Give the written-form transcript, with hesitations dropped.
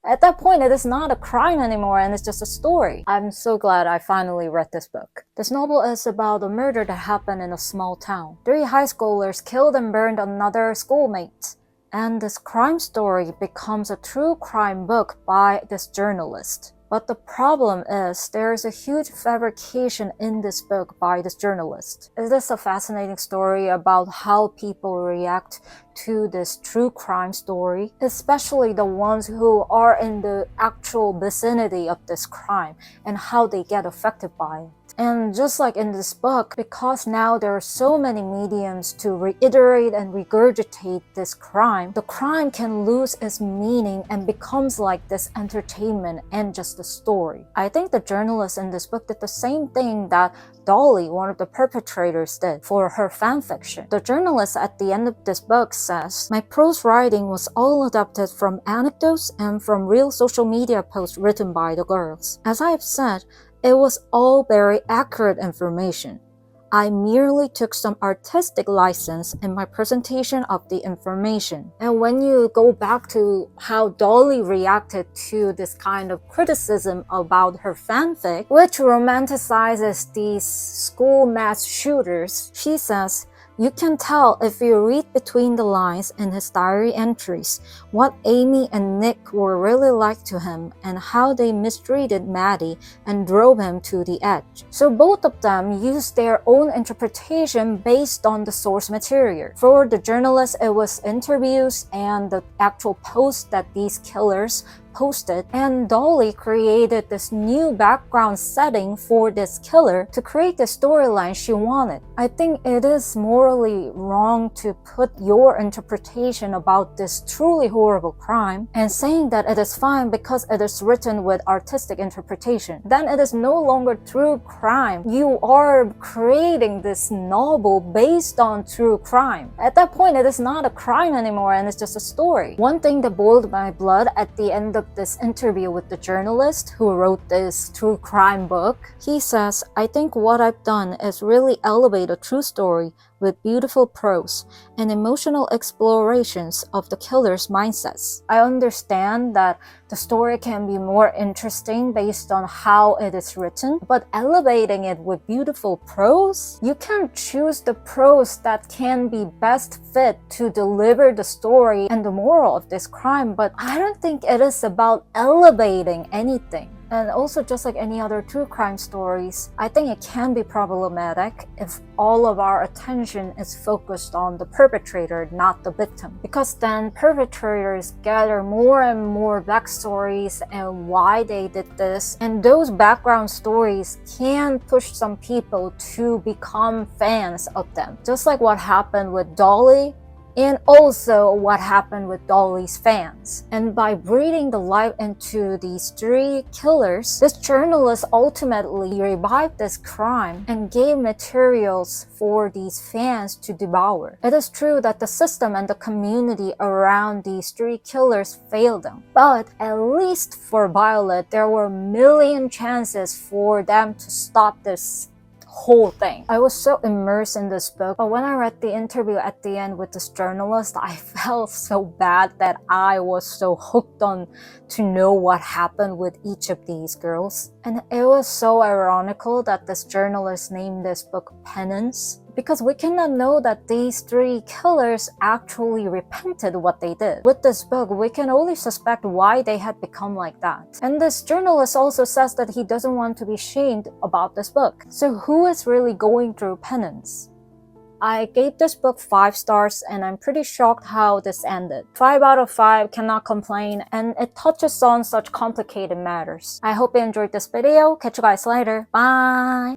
At that point, it is not a crime anymore and it's just a story. I'm so glad I finally read this book. This novel is about a murder that happened in a small town. 3 high schoolers killed and burned another schoolmate. And this crime story becomes a true crime book by this journalist. But the problem is there is a huge fabrication in this book by this journalist. It is a fascinating story about how people react to this true crime story, especially the ones who are in the actual vicinity of this crime and how they get affected by it. And just like in this book, because now there are so many mediums to reiterate and regurgitate this crime, the crime can lose its meaning and becomes like this entertainment and just a story. I think the journalist in this book did the same thing that Dolly, one of the perpetrators, did for her fanfiction. The journalist at the end of this book says, "My prose writing was all adapted from anecdotes and from real social media posts written by the girls. As I have said, it was all very accurate information. I merely took some artistic license in my presentation of the information." And when you go back to how Dolly reacted to this kind of criticism about her fanfic, which romanticizes these school mass shooters, she says, "You can tell if you read between the lines in his diary entries what Amy and Nick were really like to him and how they mistreated Maddie and drove him to the edge." So both of them used their own interpretation based on the source material. For the journalist, it was interviews and the actual posts that these killers posted, and Dolly created this new background setting for this killer to create the storyline she wanted. I think it is morally wrong to put your interpretation about this truly horrible crime and saying that it is fine because it is written with artistic interpretation. Then it is no longer true crime. You are creating this novel based on true crime. At that point, it is not a crime anymore and it's just a story. One thing that boiled my blood at the end of this interview with the journalist who wrote this true crime book, he says, "I think what I've done is really elevate a true story with beautiful prose and emotional explorations of the killer's mindsets. I understand that the story can be more interesting based on how it is written, but elevating it with beautiful prose? You can choose the prose that can be best fit to deliver the story and the moral of this crime, but I don't think it is about elevating anything." And also, just like any other true crime stories, I think it can be problematic if all of our attention is focused on the perpetrator, not the victim. Because then perpetrators gather more and more backstories and why they did this. And those background stories can push some people to become fans of them. Just like what happened with Dolly, and also what happened with Dolly's fans. And by breathing the life into these 3 killers, this journalist ultimately revived this crime and gave materials for these fans to devour. It is true that the system and the community around these 3 killers failed them, but at least for Violet, there were a million chances for them to stop this whole thing. I was so immersed in this book, but when I read the interview at the end with this journalist, I felt so bad that I was so hooked on to know what happened with each of these girls. And it was so ironical that this journalist named this book Penance, because we cannot know that these 3 killers actually repented what they did. With this book, we can only suspect why they had become like that. And this journalist also says that he doesn't want to be shamed about this book. So who is really going through penance? I gave this book 5 stars and I'm pretty shocked how this ended. 5 out of 5, cannot complain, and it touches on such complicated matters. I hope you enjoyed this video. Catch you guys later. Bye!